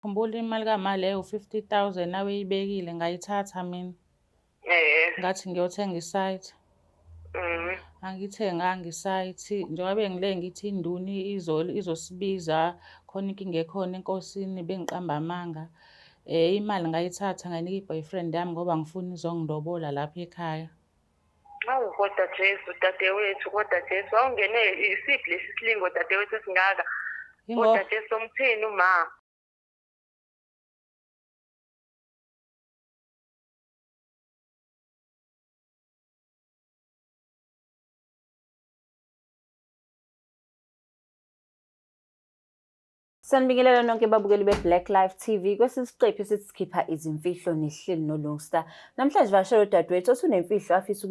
Khumbula imali kamali leyo u-50,000 nawuyibekile ngayithatha mina. Ngathi ngiyothenga isayithi. Angithenganga isayithi njengoba bengile ngithi induni izosibiza khona inkinga ekhona enkosini bengiqamba amanga. Imali ngayithatha ngayinika i-boyfriend yami ngoba ngifuna izongilobola lapha ekhaya. Hawu kodwa Jesu dadewethu, kodwa Jesu awungene isiphi lesi silingo dadewethu esingaka? Kodwa Jesu somthini uma? Sanibingelela nonke babukeli be-Black Life TV. Kwesisiqephu sikhipha izimfihlo nehleli no-Longstar. Namhlanje vashela udadewethu osunemfihlo afisa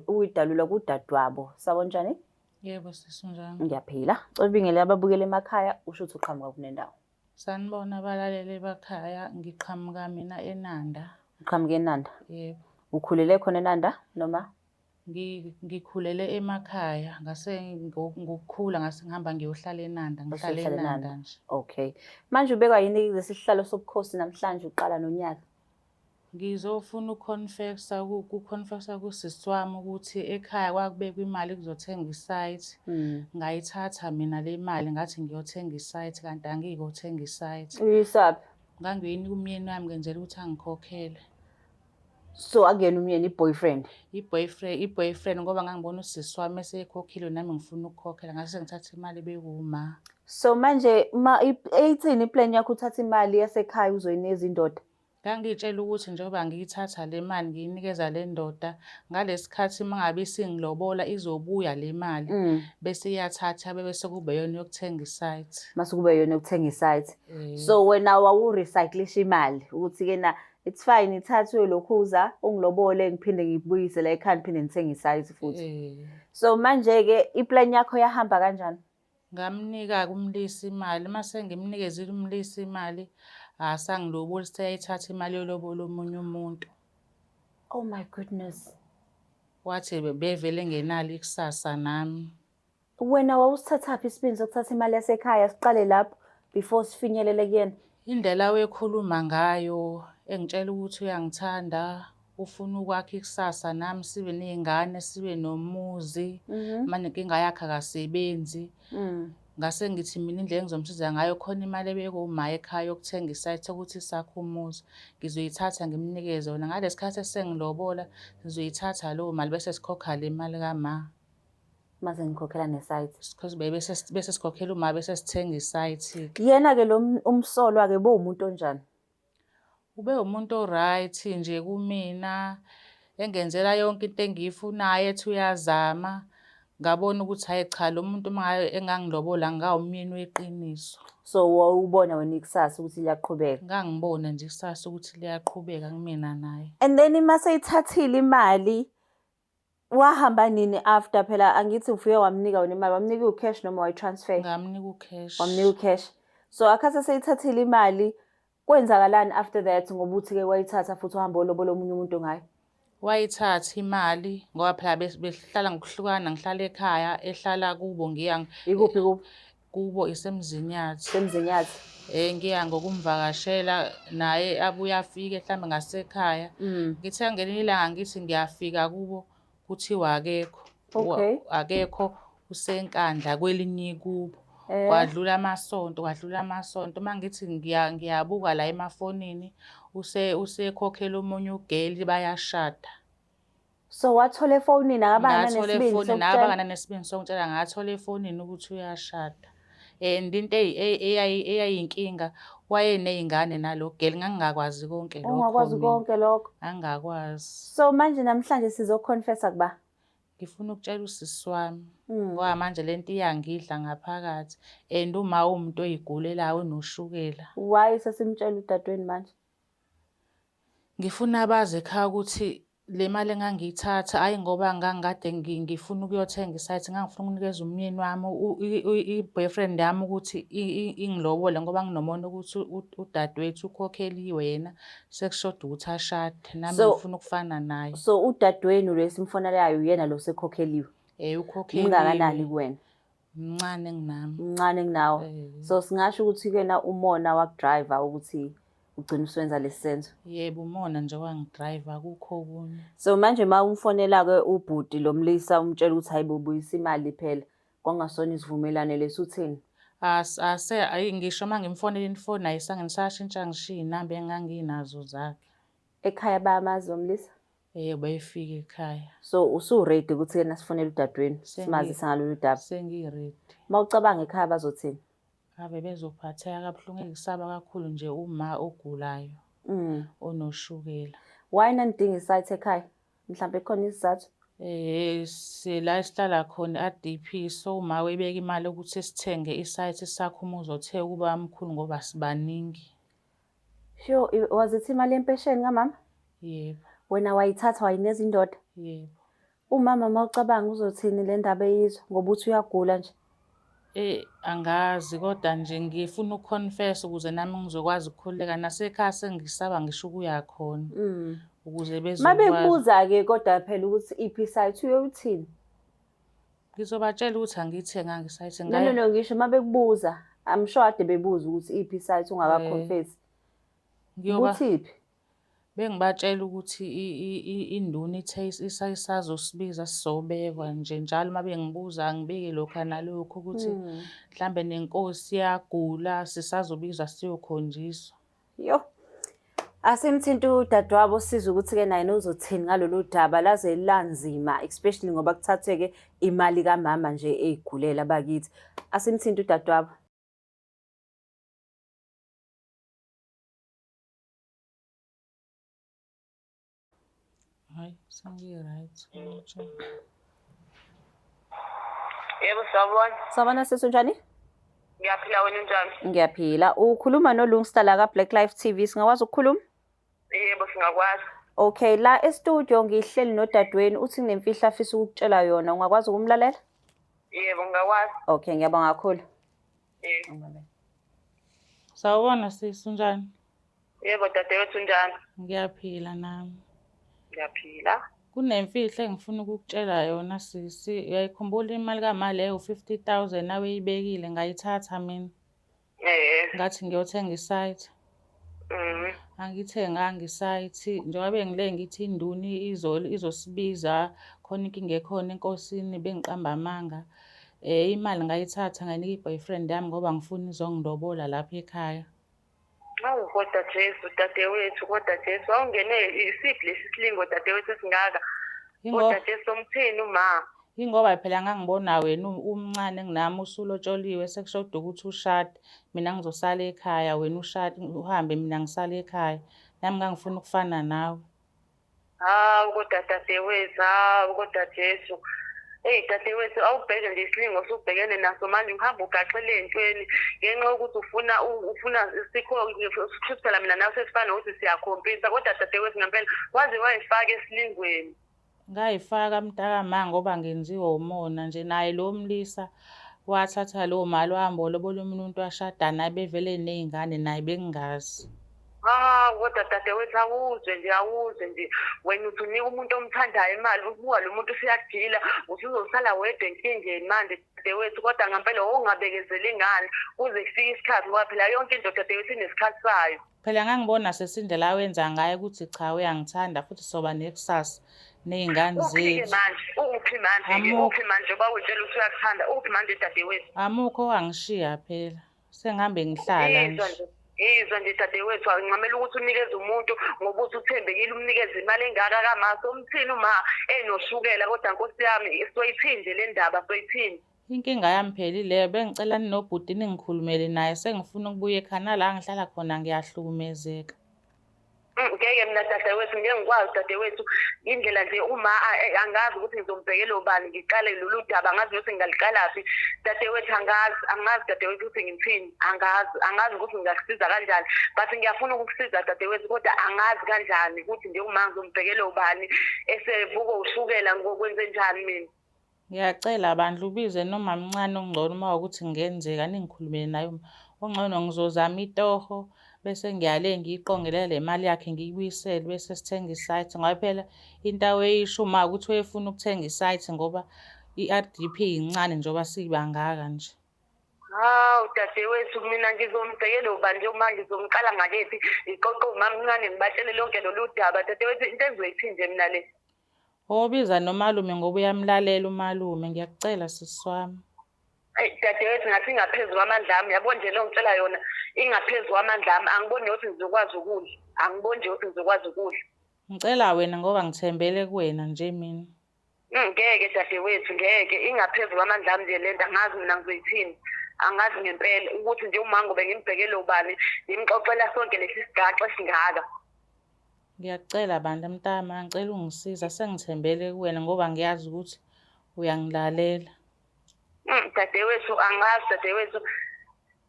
ukuyidalula kudadewabo. Sawonjani? Yebo sisunjani. Ngiyaphila. Cobingelela ababukeli emakhaya usho ukuthi uqhamuka kunendawo. Sanibona abalaleli emakhaya, ngiqhamuka mina eNanda. Uqhamuka eNanda? Yebo. Ukhulele khona eNanda noma? Ngikhulele emakhaya, ngase ngokukhula ngase ngihamba ngiyohlala eNanda, ngihlala eNanda nje. Okay. Manje ubekwa yini lesi sihlalo sobukhosi namhlanje uqala nonyaka? Ngizofuna ukuconfessa kusisi wami ukuthi ekhaya kwakubekwa imali kuzothenga isayithi. Ngayithatha mina le mali ngathi ngiyothenga isayithi kanti angikothenga isayithi. Uyisaphi? Ngangiyoyinika umyeni wami ngenzela ukuthi angikhokhele. So akuyena umyeni i-boyfriend? I-boyfriend ngoba ngangibona usisi wami eseyikhokhile nami ngifuna ukukhokhela ngase ngithatha imali bekuma. So manje ithini iplan yakho uthatha imali yasekhaya uzoyinikeza indoda? Ngangitshela ukuthi njengoba ngiyithatha le mali ngiyinikeza le ndoda ngalesi khathi mangabe isingilobola izobuya le mali bese iyathatha bese kube yona yokuthenga isayithi. Mase kube yona yokuthenga isayithi. So wena wawu-recyclisha imali ukuthi kena it's fine ithathwe lokhuza ungilobole ngiphinde ngibuyise la ekhaya ngiphinde ngithenge isayithi futhi. So manje ke iplan yakho yahamba kanjani? Ngamnika kumlisi imali mase ngimnikezile umlisi imali asangiloboli seyayithatha imali yolobola omunye umuntu. Oh my goodness. Wathi bevele ngenalo ikusasa nami. Wena wawusithathaphi isibindi sokuthatha imali yasekhaya siqale lapho before sifinyelele kuyena? Indlela wekhuluma ngayo engitshela ukuthi uyangithanda, ufuna ukwakha ikusasa nami sibe ney'ngane sibe nomuzi. Manje inkinga yakhe akasebenzi. Ngase ngithi mina indlela engizomsiza ngayo khona imali ebekwa uma ekhaya yokuthenga isayithi ukuthi sakhe umuzi. Ngizoyithatha ngimnikeze yona ngalesi khathi esengilobola ngizoyithatha leyo mali bese sikhokha le mali kama. Mase ngikhokhela nesayithi. Bese sikhokhela uma bese sithenga isayithi. Yena-ke lo umsolo wake umuntu onjani? Ube umuntu o-right nje kumina, engenzela yonke into engiyifunayo ethi uyazama. Ngabona ukuthi hayi cha lo muntu engangilobola ngawumyeni weqiniso. So wawubona wena ikusasa ukuthi liyaqhubeka? Ngangibona nje ikusasa ukuthi liyaqhubeka kumina naye. And then mase ithathile imali wahamba nini after phela angithi ufike wamnika wena imali wamnika u-cash noma wayi-transfer? Ngamnika u-cash. Wamnika u-cash. So akhathi seyithathile imali kwenzakalani after that ngoba uthi-ke wayithatha futhi uhamba olobola omunye umuntu ngayo? Wayithatha imali ngoba phela behlala ngokuhlukana ngihlala ekhaya ehlala kubo Ikuphi kubo? Kubo isemzinyathi. Semzinyathi. Ngiya ngokumvakashela naye abuye afike mhlambe ngasekhaya. Ngithe ngelinye ilanga ngithi ngiyafika kubo kuthiwa akekho. Okay. Akekho usenkandla kwelinye kubo. Kwadlula amasonto mangithi ngiyabuka la emafonini usekhokhela omunye ugeli bayashada. So wathola efonini akabanga nesibindi sokutshela ngathola efonini ukuthi uyashada. And into eyayinkinga wayeney'ngane nalo geli ngangingakwazi konke lokho. Ungakwazi konke lokho? Angakwazi. So manje namhlanje sizoconfessa kuba? Ngifuna ukutshela usisi wami ngoba manje lento iyangidla ngaphakathi and uma umuntu oyigulelayo noshukela. Why sesimtshela udadewenu manje? Ngifuna abazi ekhaya ukuthi le mali engangiyithatha hayi ngoba ngangikade ngifuna ukuyothenga isayithi ngangifuna ukunikeza umyeni wami i-boyfriend yami ukuthi ingilobole ngoba nginomona ukuthi udadewethu ukhokheliwe yena sekushoda ukuthi ashade nami ngifuna ukufana naye. So udadewenu lo esimfonelayo uyena lo sekhokheliwe? Ukhokheliwe. Ungakanani kuwena? Mncane kunami. Mncane kunawo. So singasho ukuthi kena umona wakudriver ukuthi ugcina usenza lesi senzo. Yebo, umona nje wangidrayiva akukho okunye. So manje uma umfonela-ke ubhuti lo Mlisa umtshela ukuthi hayi bubuyisa imali phela kwangasona isivumelane lesi uthini? Ayi ngisho uma ngimfonela ifoni ayisangisashintsha ngishiya inamba enganginazo zakhe. Ekhaya bayamazi lo Mlisa? Yebo, bayifika ekhaya. So usu-ready ukuthi-ke nasifonele udadewenu simazise ngalolu daba? Sengi-ready. Uma ucabanga ekhaya bazothini? Ave bezophatheka kabuhlungu, ngisaba kakhulu nje uma ogulayo onoshukela. Why nanidinga isite ekhaya? Mhlawumbe khona isizathu? La esihlala khona a-DP, so uma webeka imali ukuthi sithenge isite sakho uma uzothe ukuba mkhulu ngoba sibaningi. Sure, wazithi imali yempesheni kamama? Yebo. Wena wayithatha wayinikeza indoda? Yebo. Umama uma ucabanga uzothini le ndaba eyizwa ngoba uthi uyagula nje? Angazi kodwa nje ngifuna ukuconfess ukuze nami ngizokwazi ukukhululeka nasekhaya sengisaba ngisho ukuya khona. Ukuze bezokwazi. Mabebuza-ke kodwa phela ukuthi iphi isite uyothini? Ngizobatshela ukuthi angiyithenganga isite. No, ngisho mabekubuza, I'm sure ade bebuza ukuthi iphi isite ungakaconfess. Ubuthiphi? Bengibatshela ukuthi induna ithe isazosibiza sizobekwa nje njalo uma bengibuza ngibike lokhu nalokhu ukuthi mhlambe nenkosi iyagula sisazobiza siyokhonjiswa. Yo. Asimthinta udadewabo siza ukuthi-ke naye uzothini ngalolu daba laze lanzima especially ngoba kuthatheke imali kamama nje eyigulela bakithi. Asimthinta udadewabo. Hayi, sengi-right. Yebo, sawubona. Sawubona sisi njani? Ngiyaphila, wena unjani? Ngiyaphila. Ukhuluma noLungstala ka-Black Life TV. Singakwazi ukukhuluma? Yebo, singakwazi. Okay, la e-studio ngihleli nodadewenu uthi kunemfihlo afisa ukukutshela yona. Ungakwazi ukumlalela? Yebo, ngingakwazi. Okay, ngiyabonga kakhulu. Yebo. Sawubona sisi, unjani? Yebo, dadewethu unjani? Ngiyaphila nami. Ngiyaphila. Kunemfihlo engifuna ukukutshela yona sisi. Uyayikhumbula imali kamali leyo 50,000 nawe uyibekile ngayithatha mina. Ngathi ngiyothenga isite. Angithenganga isite njengoba bengile ngithi induni izosibiza khona inkinga ekhona enkosini bengiqamba amanga. Imali ngayithatha ngayinika i-boyfriend yami ngoba ngifuna izongilobola lapha ekhaya. Hawu kodwa Jesu dadewethu, kodwa Jesu awungene isiphi lesi silingo dadewethu singaka? Kodwa Jesu umthini uma? Ingoba phela ngangibona wena umncane nginami usulotsholiwe sekushoda ukuthi ushade. Mina ngizosala ekhaya wena ushade uhambe mina ngisala ekhaya. Nami ngangifuna ukufana nawe. Hawu kodwa dadewethu, hawu kodwa Jesu. Dadewethu awubheke nje isilingo osubhekene naso manje ngihamba ugaxele entweni ngenxa yokuthi ufuna sikho phela mina nawe sesifana ukuthi siyakhompisa kodwa dadewethu ngempela waze wayifaka esilingweni. Ngayifaka mntakamanga ngoba ngenziwa umona nje naye lo Mlisa wathatha lo mali wahamba lobola umuntu washada naye bevele nezingane naye bengingazi. Kodwa dadewethu awuzwe nje wena uthi unika umuntu omthandayo imali ubuka lo muntu usiyadila usuzosala wedwa enkingeni manje dadewethu kodwa ngempela ongabekezeli ingane kuze kufike isikhathi ngoba phela yonke into dadewethu inesikhathi sayo. Phela ngangibona sesindlela wenza ngaye ukuthi cha uyangithanda futhi soba nekusasa nezingane zethu. Uphi manje ngoba utshela ukuthi uyakuthanda uphi manje dadewethu? Amukho wangishiya phela sengihambe ngihlala nje. Izwa nje dadewethu ngincamela ukuthi unikeze umuntu ngoba uthi uthembekile umnikeze imali engaka kamaso umthini uma enoshukela kodwa nkosi yami soyiphinde le ndaba soyiphinde. Inkinga yami phela ile bengicela ninobhuti ningikhulumele naye sengifuna ukubuya ekhaya la ngihlala khona ngiyahlukumezeka. Ngeke mina dadewethu ngeke ngikwazi dadewethu indlela nje uma angazi ukuthi ngizombhekela ubani ngiqale lolu daba angazi ukuthi ngingaliqalaphi dadewethu angazi dadewethu ukuthi ngimthini angazi ukuthi ngingakusiza kanjani but ngiyafuna ukukusiza dadewethu kodwa angazi kanjani ukuthi nje uma ngizombhekela ubani esevuka ushukela ngokwenze njani mina. Ngiyacela bandla ubize noma mncane ongcono uma ukuthi ngenzeka ningikhulumele naye ongcono ngizozama itoho bese ngiyale ngiyiqongelela le mali yakhe ngiyibuyisele bese sithenga isite ngoba phela into aweyisho uma ukuthi uyefuna ukuthenga isite ngoba i-R_D_P incane njengoba sibangaka nje. Hawu dadewethu, mina ngizombhekela ubani uma ngizomqala ngakethi iqoqo umamncane ngibatshele lonke lolu daba dadewethu, into engizoyithi nje mina le. Wobiza nomalume ngoba uyamlalela umalume, ngiyakucela sisi wami. Dadewethu ngathi ingaphezu kwamandla ami, yabo nje lo ngitshela yona ingaphezu kwamandla ami, angiboni ukuthi ngizokwazi ukudla, angiboni nje ukuthi ngizokwazi ukudla. Ngicela wena ngoba ngithembele kuwena nje mina. Ngeke dadewethu, ngeke, ingaphezu kwamandla ami nje lento, angazi mina ngizoyithini. Angazi ngempela ukuthi nje uma ngobe ngimbhekele ubani ngimxoxela sonke lesi sigaxa esingaka. Ngiyakucela bandla mntama, ngicela ungisiza, sengithembele kuwena ngoba ngiyazi ukuthi uyangilalela. Dadewethu, angazi dadewethu,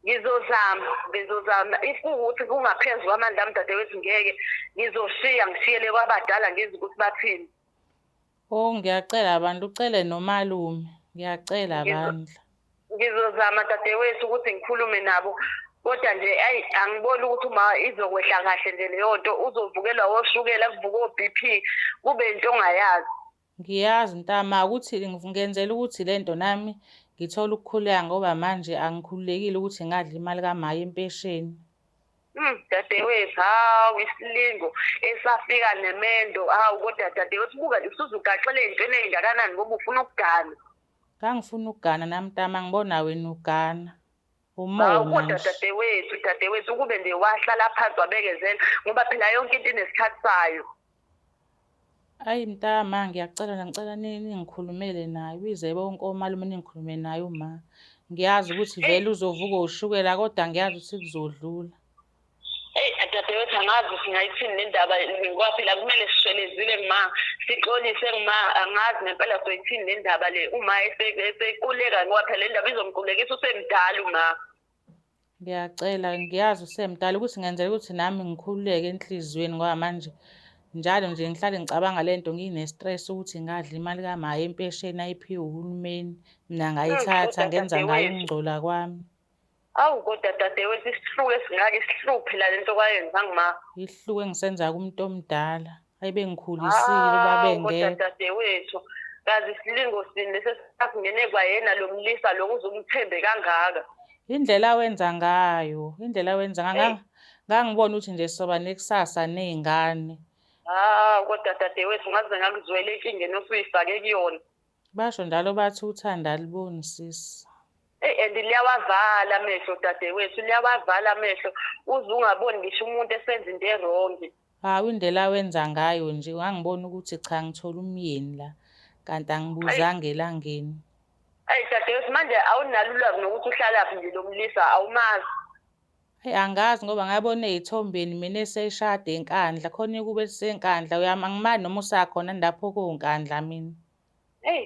ngizozama if ukuthi kungaphezu kwamandla ami dadewethu, ngeke ngizoshiya ngishiyele kwabadala ngizwe ukuthi bathini. Oh ngiyacela bandla, ucele nomalume, ngiyacela bandla. Ngizozama dadewethu ukuthi ngikhulume nabo, kodwa nje angiboni ukuthi uma izokwehla kahle nje leyo nto, uzovukelwa woshukela kuvuka o-BP kube into ongayazi. Ngiyazi ntama ukuthi ngenzela ukuthi lento nami ngithola ukukhululeka ngoba manje angikhululekile ukuthi ngadla imali kamaye empesheni. Dadewethu, hawu isilingo esafika nemendo, hawu kodwa dadewethu buka nje usuzugaxele ey'ntweni ey'ngakanani ngoba ufuna ukugana. Ngangifuna ukugana nami ntama, ngibona wena ugana. Hawu Umona kodwa nje. dadewethu kube nje wahlala phansi wabekezela ngoba phela yonke into inesikhathi sayo. Ayi mntama, ngicela ningikhulumele naye, bize bonke omalume ningikhulume naye uma. Ngiyazi ukuthi vele uzovuka ushukela kodwa ngiyazi ukuthi kuzodlula. Dadewethu, angazi singayithini le ndaba ngoba phela kumele sishwelezile sixolise angazi ngempela soyithini le ndaba le uma esequleka ngoba phela le ndaba izomqulekisa usemdala uma. Ngiyacela, ngiyazi usemdala ukuthi ngenzela ukuthi nami ngikhululeke enhliziyweni ngoba manje njalo nje ngihlale ngicabanga lento ngine-stress ukuthi ngadla imali kamaye empesheni ayiphiwe uhulumeni, mina ngayithatha ngenza ngayo ukungcola kwami. Awu kodwa dadewethu, isihluku esingaka isihluphe la lento kwayenzanga ma. Isihluku engisenza kumuntu omdala, ayibe ngikhulisile ubabengekho. Kodwa dadewethu, kazi isilingo sini lesesingene kwayena lo mlisa lo uzumthembe kangaka. Indlela awenza ngayo, ngangibona ukuthi nje soba nekusasa ney'ngane. Kodwa dadewethu, ngaze ngakuzwela enkingeni osuyifake kuyona. Basho njalo bathi uthando aliboni sisi. And liyawavala amehlo dadewethu, liyawavala amehlo, uze ungaboni ngisho umuntu esenza into erongi. Hawu indlela awenza ngayo nje, ngangibona ukuthi cha ngithola umyeni la, kanti angibuzanga elangeni. Dadewethu, manje awunalo ulwazi nokuthi uhlalaphi nje lo mlisa, awumazi. Angazi ngoba ngabona ey'thombeni mina eseshada enkandla, khona ukube sisenkandla, angimani noma usakhona lapho konkandla mina.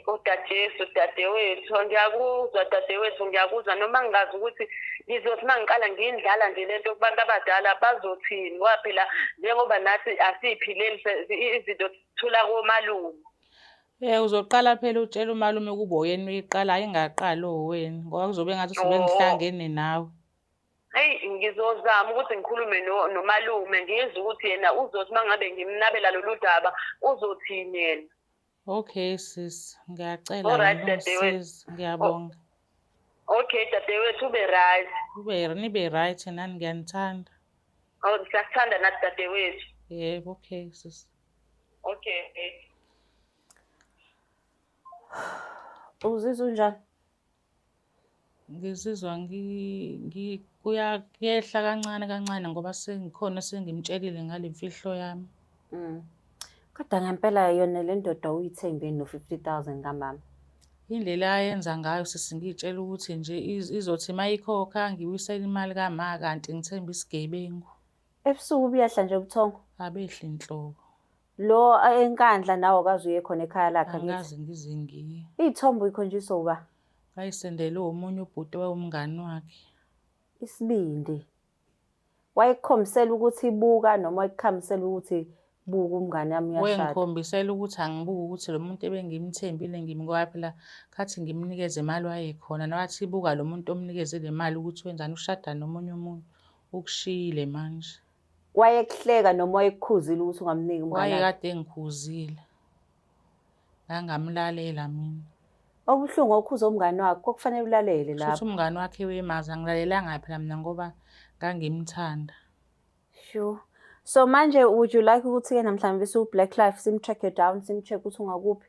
Kodwa Jesu dadewethu, ngiyakuzwa dadewethu, ngiyakuzwa noma ngingazi ukuthi ngizothi uma ngiqala ngiyindlala nje lento kubantu abadala bazothini ngoba phela njengoba nathi asiyiphileli izinto sithula komalume. Uzoqala phela utshela umalume kuba uyena uyiqala, ingaqali owena ngoba kuzobe ngathi sebengihlangene nawe. Ngizozama ukuthi ngikhulume nomalume ngizwe ukuthi yena uzothi uma ngabe ngimnabela lolu daba uzothini yena. Okay sis, ngiyacela ngisize, ngiyabonga. Okay dadewethu, ube right. Nibe right nani ngiyanithanda. Siyakuthanda nathi dadewethu. Yebo, okay sis. Okay. Uzizwa unjani? Ngizizwa kuyehla kancane ngoba sengikhona sengimtshelile ngale mfihlo yami. Kodwa ngempela yona le ndoda uyithembile no-50,000 kamama. Indlela ayenza ngayo sesingitshela ukuthi nje izothi mayikhokha ngibuyisela imali kama kanti ngithemba isigebengu. Ebusuku buyahla nje ubuthongo? Abehla inhloko. Lo enkandla nawe akaze uye khona ekhaya lakhe ngithi. Angazi ngize ngiye. Iy'thombo uyikhonjiswa uba? Ngayisendele omunye ubhuti womngani wakhe. Isibindi. Wayekukhombisela ukuthi ibuka noma wayekukhamisela ukuthi buka umngane wami uyashada? Wengikhombisela ukuthi angibuki ukuthi lo muntu ebengimthembile ngoba phela khathi ngimnikeze imali wayekhona nawathi ibuka lo muntu omnikeze le mali ukuthi wenzani ushada nomunye umuntu ukushiyile manje. Wayekuhleka noma wayekukhuzile ukuthi ungamniki umngane? Wayekade engikhuzile. Ngangamlalela mina. Okubuhlungu okhuza umngani wakho kufanele ulalele Kusho ukuthi lapho. umngani wakhe wemazi angilalelanga phela mina ngoba ngangimthanda. Sure. So manje would you like ukuthi-ke namhlanje Black Life sim-track down, sim-check ukuthi ungakuphi?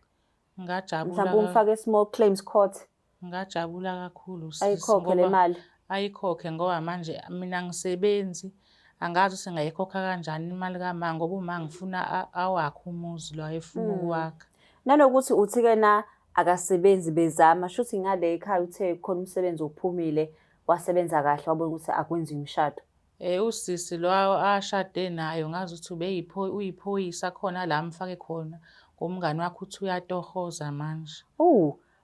Ngajabula Mhlawumbe umfake small claims court. Ngajabula kakhulu sis Ayikhokhe le mali. ayikhokhe ngoba manje mina angisebenzi angazi ukuthi ngayikhokha kanjani imali kama ngoba uma ngifuna awakhe umuzi lo ayefuna ukwakha. Nanokuthi uthi-ke na akasebenzi bezama shuthi ngale ekhaya uthe khona umsebenzi ophumile wasebenza kahle wabona ukuthi akwenzi imishado. Usisi lo ashade nayo ngazi ukuthi uyiphoyisa khona la mfake khona ngomngani wakhe uthi uyatohoza manje.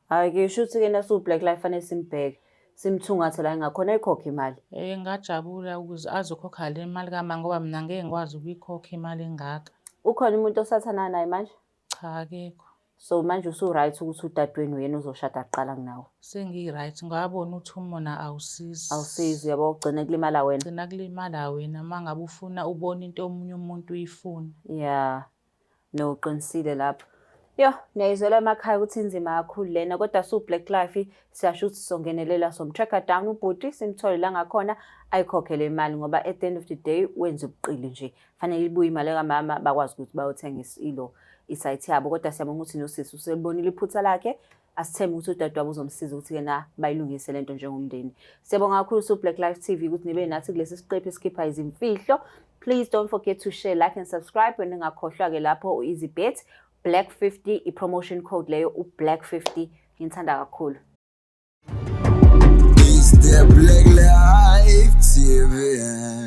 Hhayi-ke shuthi-ke nasu Black Life fanele simbheke simthungathe la ngakhona ayikhokhe imali. Ngajabula ukuze azokhokha le mali kama ngoba mina ngeke ngikwazi ukuyikhokha imali engaka. Ukhona umuntu osathana naye manje? Cha akekho. So manje usu-right ukuthi udadewenu uyena uzoshada kuqala kunawe? Sengi-right ngabona ukuthi umona awusizi. Awusizi yabo ugcine kulimala wena. Ugcina kulimala wena mangabe ufuna ubona into omunye umuntu uyifuna. Yeah. No, uqinisile lapho. Yo, niyayizwela emakhaya ukuthi inzima kakhulu lena kodwa su-Black Life siyasho ukuthi songenelela somtracker down ubhuti simthole la ngakhona ayikhokhe le mali ngoba at the end of the day wenza ubuqili nje. Fanele ibuye imali kamama bakwazi ukuthi bayothenga isite yabo kodwa siyabonga ukuthi nosisi uselibonile iphutha lakhe asithembe ukuthi udadewabo uzomsiza ukuthi-ke na bayilungise lento njengomndeni. Siyabonga kakhulu su-Black Life TV ukuthi nibe nathi kulesi siqephu esikhipha izimfihlo. Please don't forget to share, like and subscribe. Wena ngakhohlwa-ke lapho u-EasyBet Black 50 i-promotion code leyo u-Black 50 ngithanda kakhulu. Is the Black Life TV.